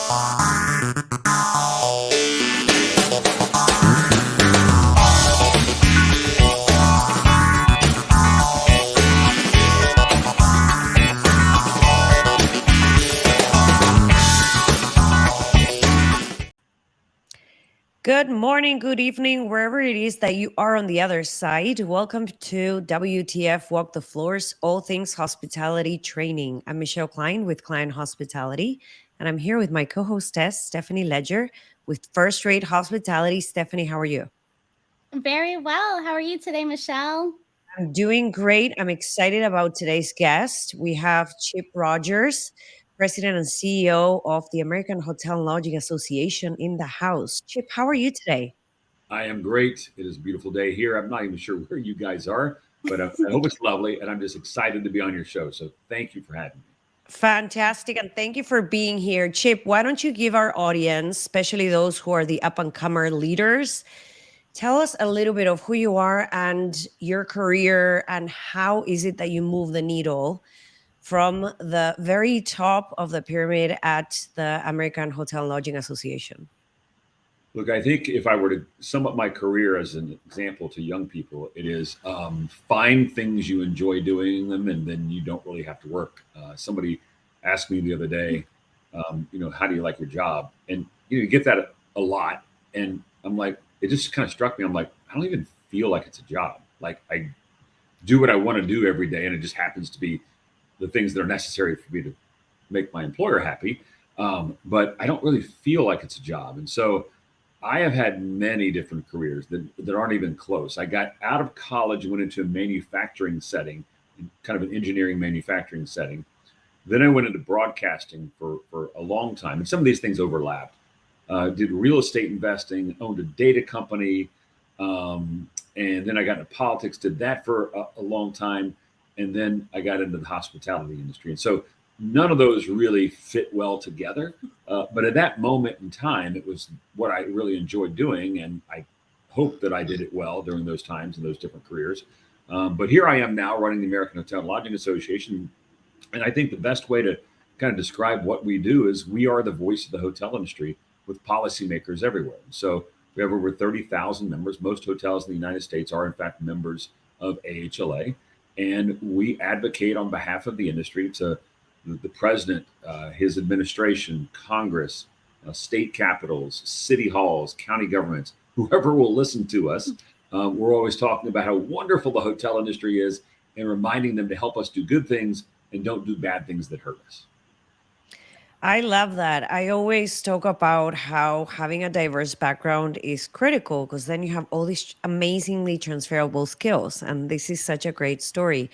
Good morning, good evening, wherever it is that you are on the other side. Welcome to WTF Walk the Floors, all things hospitality training. I'm Michele Kline with Kline Hospitality, and I'm here with my co-hostess, Stephanie Ledger, with First Rate Hospitality. Stephanie, how are you? Very well. How are you today, Michele? I'm doing great. I'm excited about today's guest. We have Chip Rogers, President and CEO of the American Hotel and Lodging Association in the house. Chip, how are you today? I am great. It is a beautiful day here. I'm not even sure where you guys are, but I hope it's lovely. And I'm just excited to be on your show. So thank you for having me. Fantastic. And thank you for being here. Chip, why don't you give our audience, especially those who are the up and comer leaders, tell us a little bit of who you are and your career and how is it that you move the needle from the very top of the pyramid at the American Hotel and Lodging Association? Look, I think if I were to sum up my career as an example to young people, it is find things you enjoy doing them, and then you don't really have to work. Somebody asked me the other day, how do you like your job? And you get that a lot, and I'm like, it just kind of struck me. I'm like, I don't even feel like it's a job. Like I do what I want to do every day, and it just happens to be the things that are necessary for me to make my employer happy. But I don't really feel like it's a job, and so I have had many different careers that aren't even close. I got out of college and went into a manufacturing setting, kind of an engineering manufacturing setting. Then I went into broadcasting for a long time, and some of these things overlapped. Did real estate investing, owned a data company, and then I got into politics, did that for a long time, and then I got into the hospitality industry. And so none of those really fit well together. But at that moment in time, it was what I really enjoyed doing. And I hope that I did it well during those times and those different careers. But here I am now running the American Hotel and Lodging Association. And I think the best way to kind of describe what we do is we are the voice of the hotel industry with policymakers everywhere. So we have over 30,000 members. Most hotels in the United States are, in fact, members of AHLA. And we advocate on behalf of the industry to the president, his administration, Congress, state capitals, city halls, county governments, whoever will listen to us. We're always talking about how wonderful the hotel industry is and reminding them to help us do good things and don't do bad things that hurt us. I love that. I always talk about how having a diverse background is critical because then you have all these amazingly transferable skills. And this is such a great story.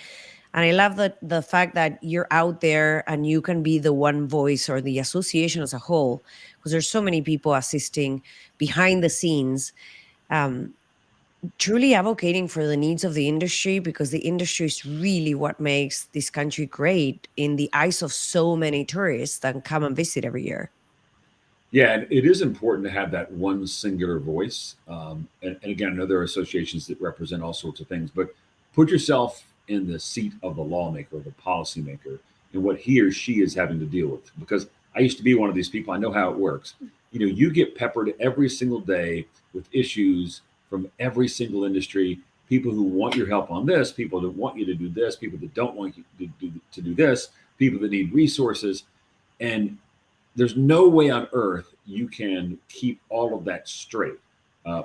And I love the fact that you're out there and you can be the one voice or the association as a whole, because there's so many people assisting behind the scenes. Truly advocating for the needs of the industry because the industry is really what makes this country great in the eyes of so many tourists that come and visit every year. Yeah, and it is important to have that one singular voice. And again, I know there are associations that represent all sorts of things, but put yourself in the seat of the lawmaker, the policymaker, and what he or she is having to deal with. Because I used to be one of these people, I know how it works. You get peppered every single day with issues from every single industry, people who want your help on this, people that want you to do this, people that don't want you to do this, people that need resources. And there's no way on earth you can keep all of that straight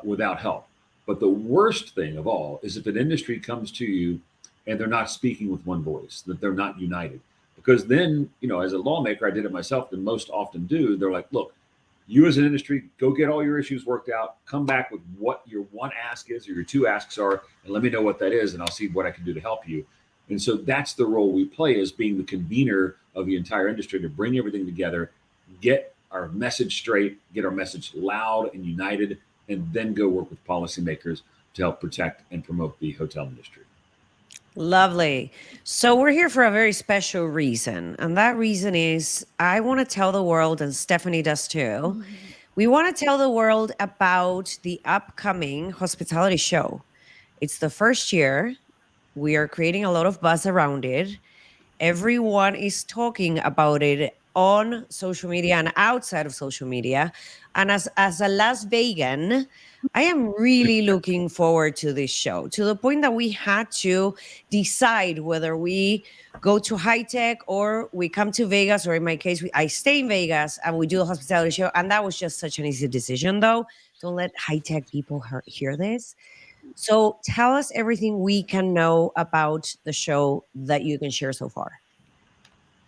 without help. But the worst thing of all is if an industry comes to you and they're not speaking with one voice, that they're not united. Because then, as a lawmaker, I did it myself, and most often do, they're like, look, you as an industry, go get all your issues worked out, come back with what your one ask is or your two asks are, and let me know what that is, and I'll see what I can do to help you. And so that's the role we play as being the convener of the entire industry to bring everything together, get our message straight, get our message loud and united, and then go work with policymakers to help protect and promote the hotel industry. Lovely. So we're here for a very special reason. And that reason is I want to tell the world, and Stephanie does too, we want to tell the world about the upcoming hospitality show. It's the first year. We are creating a lot of buzz around it. Everyone is talking about it on social media and outside of social media. And as a Las Vegan, I am really looking forward to this show, to the point that we had to decide whether we go to high tech or we come to Vegas, or in my case, I stay in Vegas and we do the hospitality show. And that was just such an easy decision, though. Don't let high tech people hear this. So tell us everything we can know about the show that you can share so far.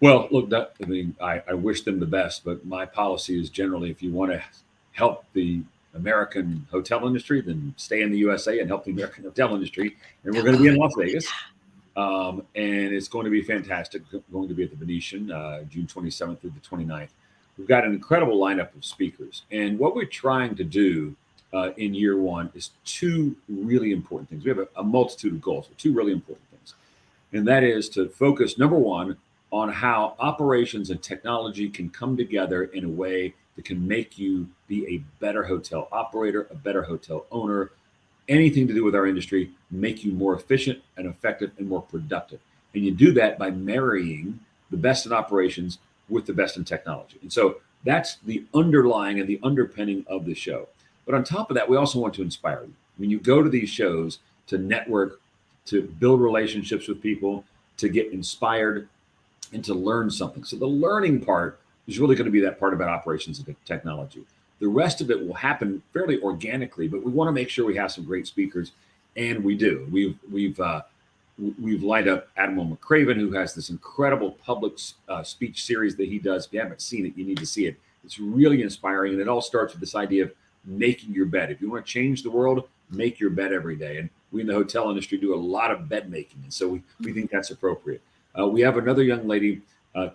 Well, look, I wish them the best, but my policy is generally if you want to help the American hotel industry, then stay in the USA and help the American hotel industry. And we're going to be in Las Vegas. And it's going to be fantastic. Going to be at the Venetian June 27th through the 29th. We've got an incredible lineup of speakers. And what we're trying to do in year one is two really important things. We have a multitude of goals, but two really important things. And that is to focus, number one, on how operations and technology can come together in a way that can make you be a better hotel operator, a better hotel owner, anything to do with our industry, make you more efficient and effective and more productive. And you do that by marrying the best in operations with the best in technology. And so that's the underlying and the underpinning of the show. But on top of that, we also want to inspire you. When you go to these shows to network, to build relationships with people, to get inspired, and to learn something. So the learning part is really going to be that part about operations and technology. The rest of it will happen fairly organically, but we want to make sure we have some great speakers, and we do. We've lined up Admiral McCraven, who has this incredible public speech series that he does. If you haven't seen it, you need to see it. It's really inspiring, and it all starts with this idea of making your bed. If you want to change the world, make your bed every day. And we in the hotel industry do a lot of bed making, and so we think that's appropriate. We have another young lady,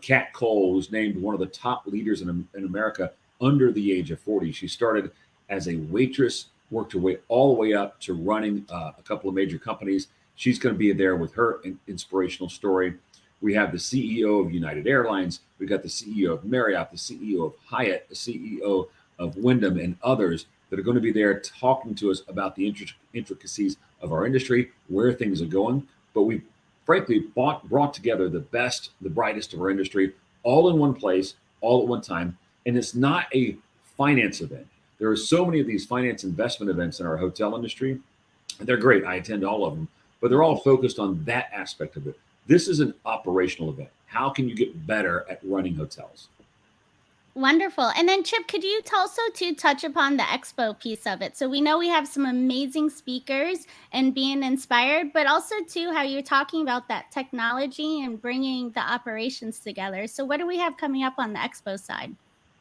Kat Cole, who's named one of the top leaders in America under the age of 40. She started as a waitress, worked her way all the way up to running a couple of major companies. She's going to be there with her inspirational story. We have the CEO of United Airlines. We've got the CEO of Marriott, the CEO of Hyatt, the CEO of Wyndham, and others that are going to be there talking to us about the intricacies of our industry, where things are going. But we frankly brought together the best, the brightest of our industry, all in one place, all at one time. And it's not a finance event. There are so many of these finance investment events in our hotel industry, and they're great. I attend all of them, but they're all focused on that aspect of it. This is an operational event. How can you get better at running hotels? Wonderful. And then Chip, could you also touch upon the expo piece of it? So we know we have some amazing speakers and being inspired, but also too how you're talking about that technology and bringing the operations together. So what do we have coming up on the expo side?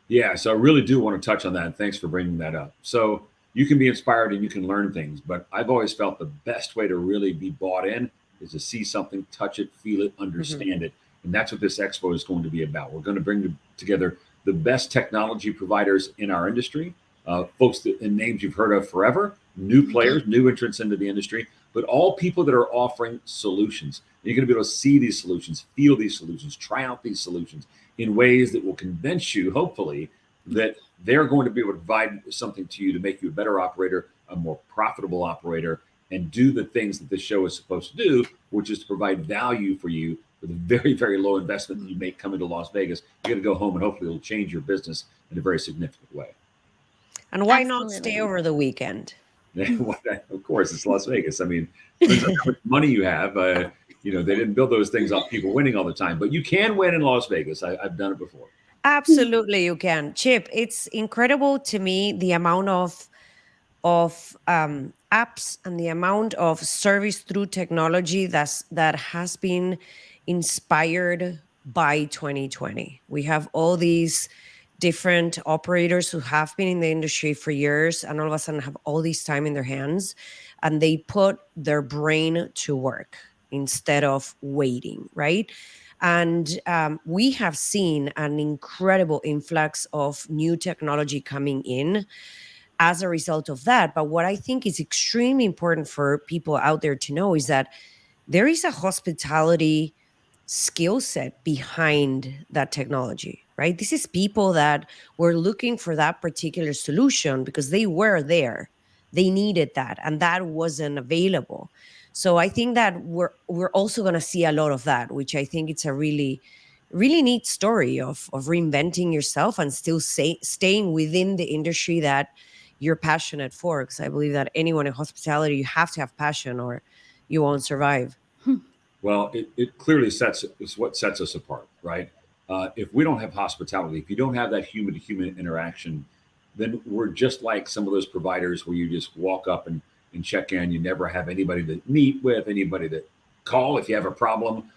Yeah, so I really do want to touch on that. And thanks for bringing that up. So you can be inspired and you can learn things, but I've always felt the best way to really be bought in is to see something, touch it, feel it, understand it. And that's what this expo is going to be about. We're going to bring together the best technology providers in our industry, folks that in names you've heard of forever, new players, new entrants into the industry, but all people that are offering solutions. You're going to be able to see these solutions, feel these solutions, try out these solutions in ways that will convince you, hopefully, that they're going to be able to provide something to you to make you a better operator, a more profitable operator, and do the things that this show is supposed to do, which is to provide value for you for the very, very low investment that you make coming to Las Vegas. You're going to go home and hopefully it'll change your business in a very significant way. And why not stay over the weekend? Of course, it's Las Vegas. I mean, depends on how much money you have. They didn't build those things off people winning all the time, but you can win in Las Vegas. I've done it before. Absolutely, you can. Chip, it's incredible to me the amount of apps and the amount of service through technology that has been inspired by 2020. We have all these different operators who have been in the industry for years and all of a sudden have all this time in their hands, and they put their brain to work instead of waiting, right? And we have seen an incredible influx of new technology coming in as a result of that. But what I think is extremely important for people out there to know is that there is a hospitality skill set behind that technology, right? This is people that were looking for that particular solution because they were there. They needed that, and that wasn't available. So I think that we're also going to see a lot of that, which I think it's a really really neat story of reinventing yourself and still staying within the industry that you're passionate for. Because I believe that anyone in hospitality, you have to have passion or you won't survive. Well, it clearly is what sets us apart, right? If we don't have hospitality, if you don't have that human to human interaction, then we're just like some of those providers where you just walk up and check in. You never have anybody to meet with, anybody to call if you have a problem,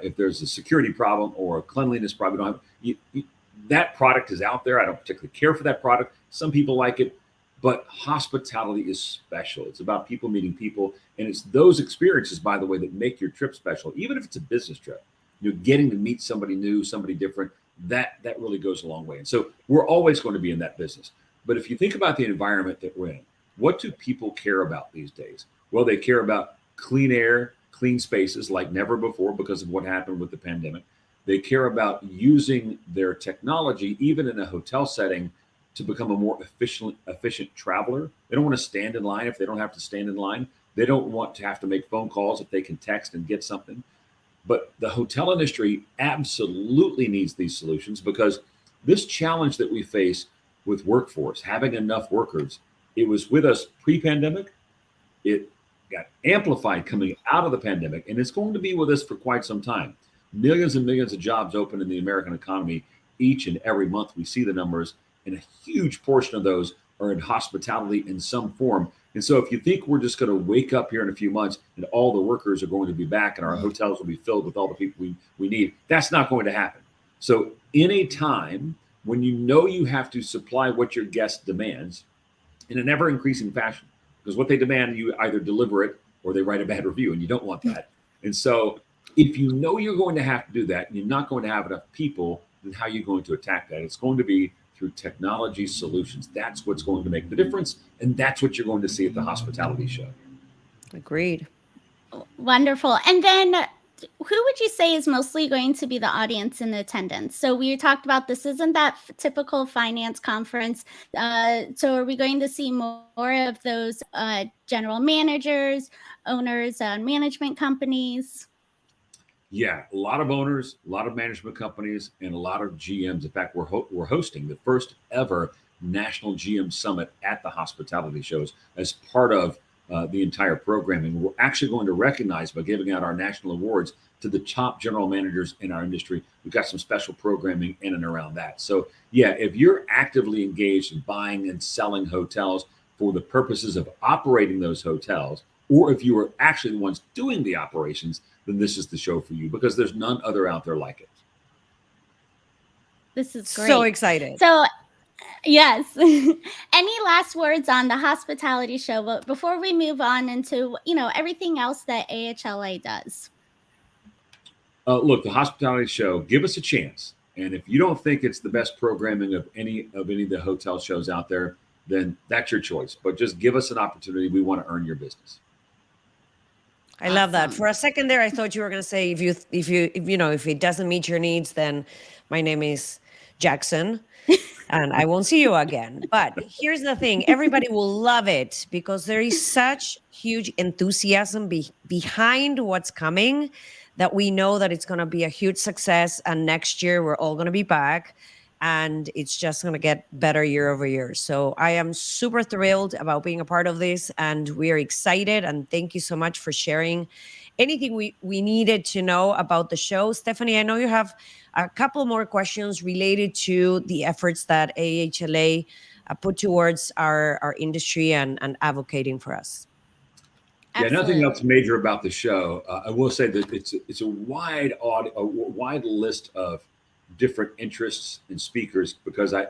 if there's a security problem or a cleanliness problem. You don't have, that product is out there. I don't particularly care for that product. Some people like it, but hospitality is special. It's about people meeting people, and it's those experiences, by the way, that make your trip special. Even if it's a business trip, you're getting to meet somebody new, somebody different. That really goes a long way. And so we're always going to be in that business. But if you think about the environment that we're in, what do people care about these days? Well, they care about clean air, clean spaces like never before because of what happened with the pandemic. They care about using their technology, even in a hotel setting, to become a more efficient traveler. They don't want to stand in line if they don't have to stand in line. They don't want to have to make phone calls if they can text and get something. But the hotel industry absolutely needs these solutions because this challenge that we face with workforce, having enough workers, it was with us pre-pandemic. It got amplified coming out of the pandemic, and it's going to be with us for quite some time. Millions and millions of jobs open in the American economy each and every month. We see the numbers, and a huge portion of those are in hospitality in some form. And so if you think we're just going to wake up here in a few months and all the workers are going to be back and our hotels will be filled with all the people we need, that's not going to happen. So in a time when you know you have to supply what your guest demands in an ever increasing fashion, because what they demand, you either deliver it or they write a bad review, and you don't want that. And so if you know you're going to have to do that and you're not going to have enough people, then how are you going to attack that? It's going to be through technology solutions. That's what's going to make the difference. And that's what you're going to see at the hospitality show. Agreed. Wonderful. And then who would you say is mostly going to be the audience in attendance? So we talked about this isn't that typical finance conference. So are we going to see more of those general managers, owners, management companies? Yeah, a lot of owners, a lot of management companies, and a lot of GMs. In fact, we're hosting the first ever National GM Summit at the hospitality shows as part of the entire programming. We're actually going to recognize by giving out our national awards to the top general managers in our industry. We've got some special programming in and around that. So yeah, if you're actively engaged in buying and selling hotels for the purposes of operating those hotels, or if you are actually the ones doing the operations, then this is the show for you because there's none other out there like it. This is great. So excited. So yes. Any last words on the hospitality show before we move on into, everything else that AHLA does? Look, the hospitality show, give us a chance. And if you don't think it's the best programming of any of the hotel shows out there, then that's your choice. But just give us an opportunity. We want to earn your business. I love that. For a second there, I thought you were going to say if it doesn't meet your needs, then my name is Jackson, and I won't see you again. But here's the thing: everybody will love it because there is such huge enthusiasm behind what's coming that we know that it's going to be a huge success. And next year, we're all going to be back. And it's just going to get better year over year. So I am super thrilled about being a part of this, and we're excited. And thank you so much for sharing anything we needed to know about the show. Stephanie, I know you have a couple more questions related to the efforts that AHLA put towards our industry and advocating for us. Yeah, nothing else major about the show. I will say that it's a wide list of different interests and speakers because I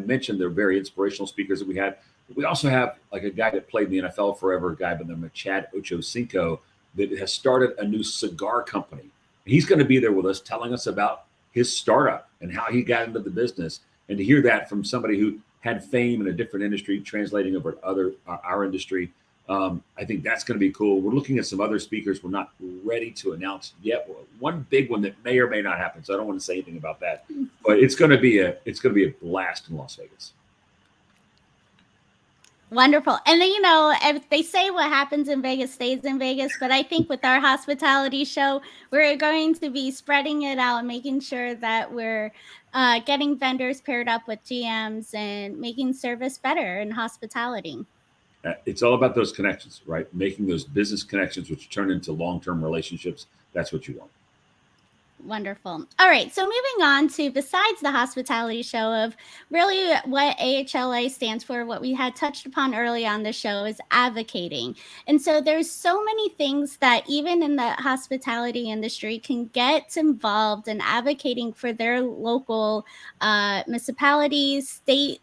mentioned they're very inspirational speakers that we had. We also have like a guy that played in the NFL forever, a guy by the name of Chad Ochocinco that has started a new cigar company. He's going to be there with us telling us about his startup and how he got into the business. And to hear that from somebody who had fame in a different industry, translating over to our industry, I think that's going to be cool. We're looking at some other speakers we're not ready to announce yet. One big one that may or may not happen, so I don't want to say anything about that. But it's going to be a blast in Las Vegas. Wonderful. And then, you know, they say what happens in Vegas stays in Vegas, but I think with our hospitality show, we're going to be spreading it out and making sure that we're getting vendors paired up with GMs and making service better in hospitality. It's all about those connections, right? Making those business connections, which turn into long-term relationships. That's what you want. Wonderful. All right. So moving on to besides the hospitality show of really what AHLA stands for, what we had touched upon early on the show is advocating. And so there's so many things that even in the hospitality industry can get involved in advocating for their local municipalities, state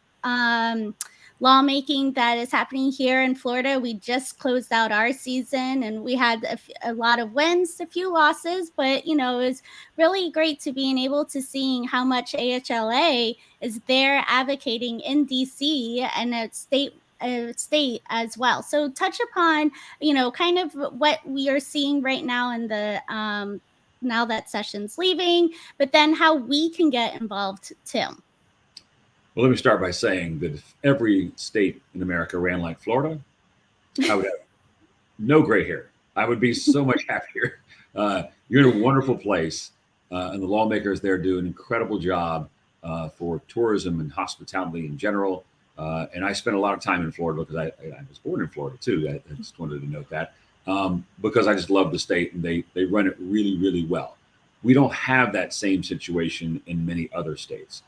lawmaking that is happening here in Florida. We just closed out our season and we had a lot of wins, a few losses, but you know, it was really great to being able to seeing how much AHLA is there advocating in DC and at state as well. So touch upon, you know, kind of what we are seeing right now in the now that session's leaving, but then how we can get involved too. Well, let me start by saying that if every state in America ran like Florida, I would have no gray hair. I would be so much happier. You're in a wonderful place, and the lawmakers there do an incredible job for tourism and hospitality in general. And I spent a lot of time in Florida because I was born in Florida too. I just wanted to note that because I just love the state and they run it really, really well. We don't have that same situation in many other states.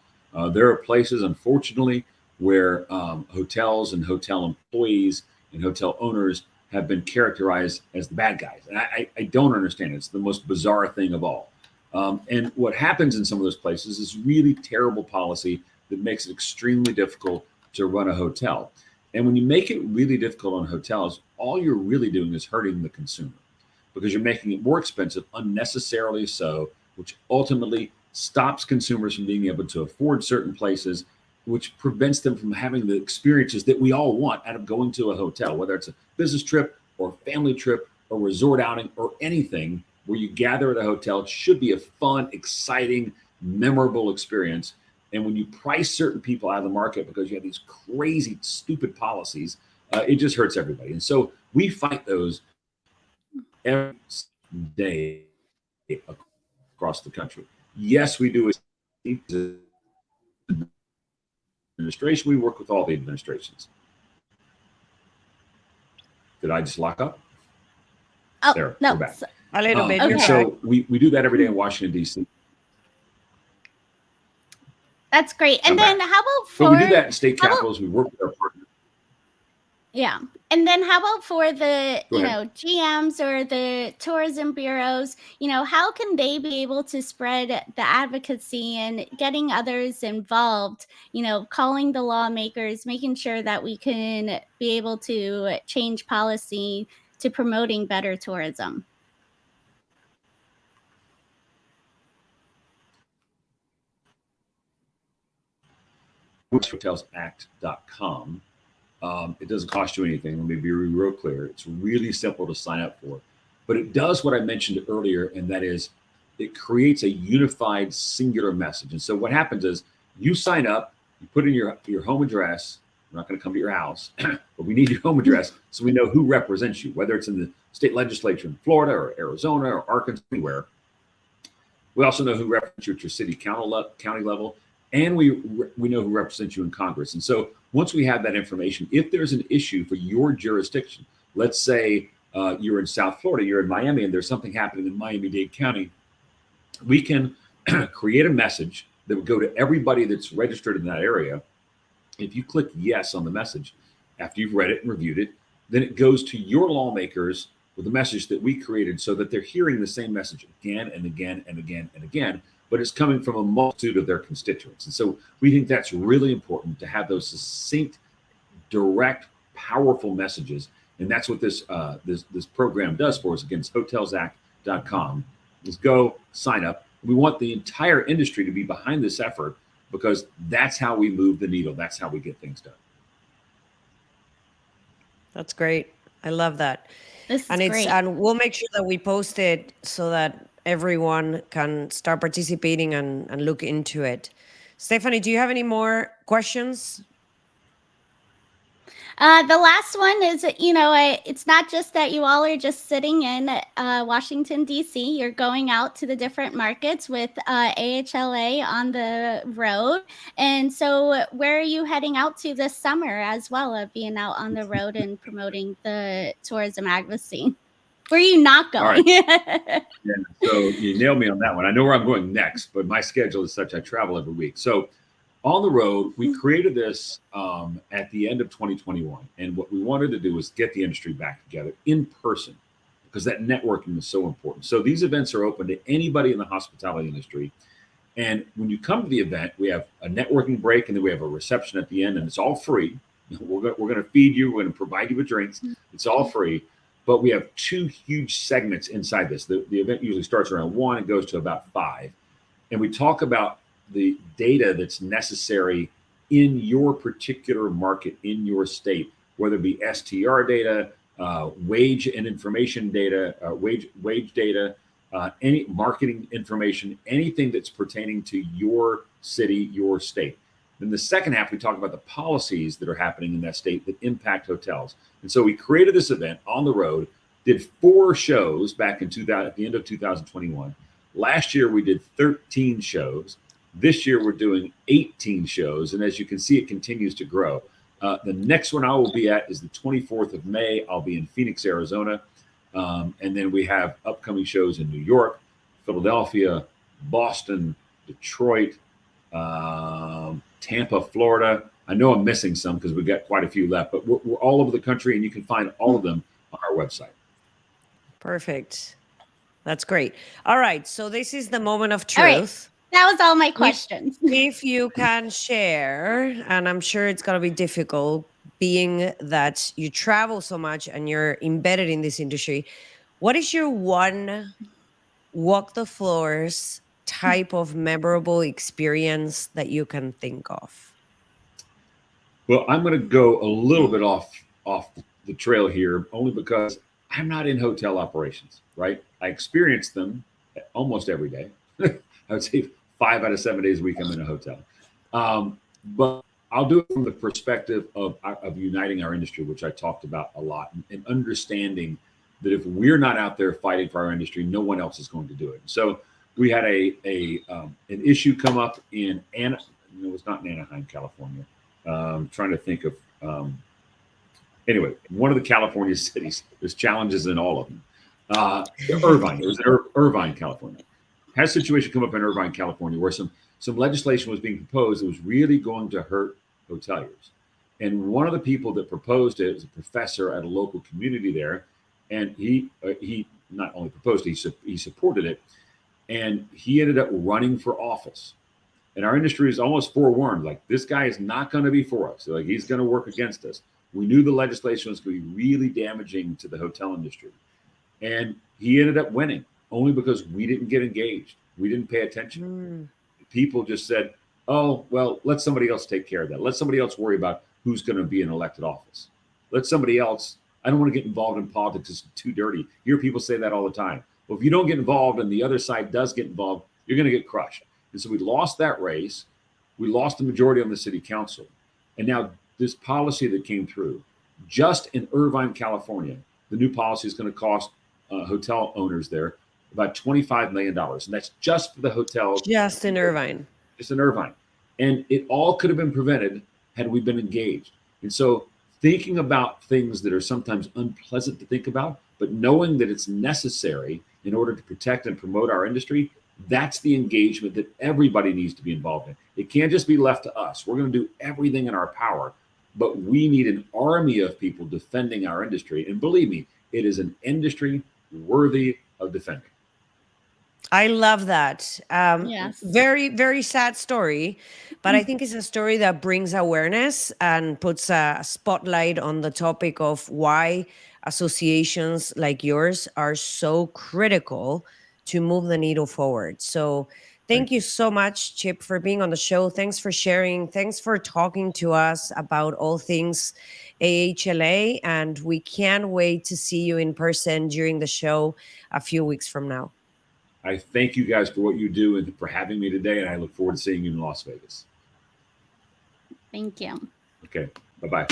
There are places, unfortunately, where hotels and hotel employees and hotel owners have been characterized as the bad guys. And I don't understand it. It's the most bizarre thing of all. And what happens in some of those places is really terrible policy that makes it extremely difficult to run a hotel. And when you make it really difficult on hotels, all you're really doing is hurting the consumer because you're making it more expensive, unnecessarily so, which ultimately stops consumers from being able to afford certain places, which prevents them from having the experiences that we all want out of going to a hotel, whether it's a business trip or a family trip or resort outing or anything where you gather at a hotel. It should be a fun, exciting, memorable experience. And when you price certain people out of the market because you have these crazy, stupid policies, it just hurts everybody. And so we fight those every day across the country. Yes, we do. Administration, we work with all the administrations. Did I just lock up? Oh, There, no. we're back. A little bit. Okay. You're So back. we do that every day in Washington, D.C. That's great. And I'm then back. how about But for we do that in state how about capitals. We work with our partners. yeah. And then how about for the, Go you ahead. know, GMs or the tourism bureaus, you know, how can they be able to spread the advocacy and getting others involved, you know, calling the lawmakers, making sure that we can be able to change policy to promoting better tourism? HotelsAct.com. It doesn't cost you anything. Let me be real clear. It's really simple to sign up for. But it does what I mentioned earlier, and that is it creates a unified, singular message. And so what happens is you sign up, you put in your home address. We're not going to come to your house, but we need your home address so we know who represents you, whether it's in the state legislature in Florida or Arizona or Arkansas, anywhere. We also know who represents you at your city county level, and we know who represents you in Congress. And so once we have that information, if there's an issue for your jurisdiction, let's say you're in South Florida, you're in Miami, and there's something happening in Miami-Dade County, we can create a message that would go to everybody that's registered in that area. If you click yes on the message after you've read it and reviewed it, then it goes to your lawmakers with a message that we created so that they're hearing the same message again and again and again and again, but it's coming from a multitude of their constituents. And so we think that's really important to have those succinct, direct, powerful messages. And that's what this program does for us. Again, it's hotelsact.com. Just go sign up. We want the entire industry to be behind this effort because that's how we move the needle. That's how we get things done. That's great. I love that. This is And great. and we'll make sure that we post it so that everyone can start participating and look into it. Stephanie, do you have any more questions? The last one is, it's not just that you all are just sitting in Washington, D.C. You're going out to the different markets with AHLA on the road. And so where are you heading out to this summer as well, of being out on the road and promoting the tourism advocacy? Where are you not All right. going? Yeah, so you nailed me on that one. I know where I'm going next, but my schedule is such I travel every week. So on the road, we created this at the end of 2021. And what we wanted to do was get the industry back together in person because that networking is so important. So these events are open to anybody in the hospitality industry. And when you come to the event, we have a networking break and then we have a reception at the end, and it's all free. We're going to feed you, we're going to provide you with drinks. It's all free. But we have two huge segments inside this. The event usually starts around 1 and goes to about 5. And we talk about the data that's necessary in your particular market, in your state, whether it be STR data, wage and information data, wage data, any marketing information, anything that's pertaining to your city, your state. Then the second half, we talk about the policies that are happening in that state that impact hotels. And so we created this event on the road, did 4 shows back in at the end of 2021. Last year, we did 13 shows. This year, we're doing 18 shows. And as you can see, it continues to grow. The next one I will be at is the 24th of May. I'll be in Phoenix, Arizona. And then we have upcoming shows in New York, Philadelphia, Boston, Detroit, Tampa, Florida. I know I'm missing some because we've got quite a few left, but we're all over the country, and you can find all of them on our website. Perfect. That's great. All right. So this is the moment of All right. truth. That was all my questions. If you can share, and I'm sure it's going to be difficult being that you travel so much and you're embedded in this industry, what is your one walk the floors type of memorable experience that you can think of? Well, I'm going to go a little bit off the trail here, only because I'm not in hotel operations, right? I experience them almost every day. I would say 5 out of 7 days a week I'm in a hotel. But I'll do it from the perspective of uniting our industry, which I talked about a lot, and understanding that if we're not out there fighting for our industry, no one else is going to do it. So we had an issue come up it was not in Anaheim, California. Trying to think of anyway, one of the California cities. There's challenges in all of them. Irvine. It was in Irvine, California. Had a situation come up in Irvine, California, where some legislation was being proposed that was really going to hurt hoteliers. And one of the people that proposed it was a professor at a local community there, and he not only proposed it, he supported it, and he ended up running for office. And our industry is almost forewarned, like, this guy is not going to be for us. Like, he's going to work against us. We knew the legislation was going to be really damaging to the hotel industry. And he ended up winning only because we didn't get engaged. We didn't pay attention. People just said, oh, well, let somebody else take care of that. Let somebody else worry about who's going to be in elected office. Let somebody else. I don't want to get involved in politics. It's too dirty. You hear people say that all the time. Well, if you don't get involved and the other side does get involved, you're going to get crushed. And so we lost that race. We lost the majority on the city council. And now this policy that came through, just in Irvine, California, the new policy is going to cost hotel owners there about $25 million. And that's just for the hotels. Just in Irvine. Just in Irvine. And it all could have been prevented had we been engaged. And so thinking about things that are sometimes unpleasant to think about, but knowing that it's necessary in order to protect and promote our industry, that's the engagement that everybody needs to be involved in. It can't just be left to us. We're going to do everything in our power, but we need an army of people defending our industry. And believe me, it is an industry worthy of defending. I love that. Yes. Very, very sad story, but I think it's a story that brings awareness and puts a spotlight on the topic of why associations like yours are so critical to move the needle forward. So thank you so much, Chip, for being on the show. Thanks for sharing. Thanks for talking to us about all things AHLA. And we can't wait to see you in person during the show a few weeks from now. I thank you guys for what you do and for having me today. And I look forward to seeing you in Las Vegas. Thank you. Okay. Bye bye.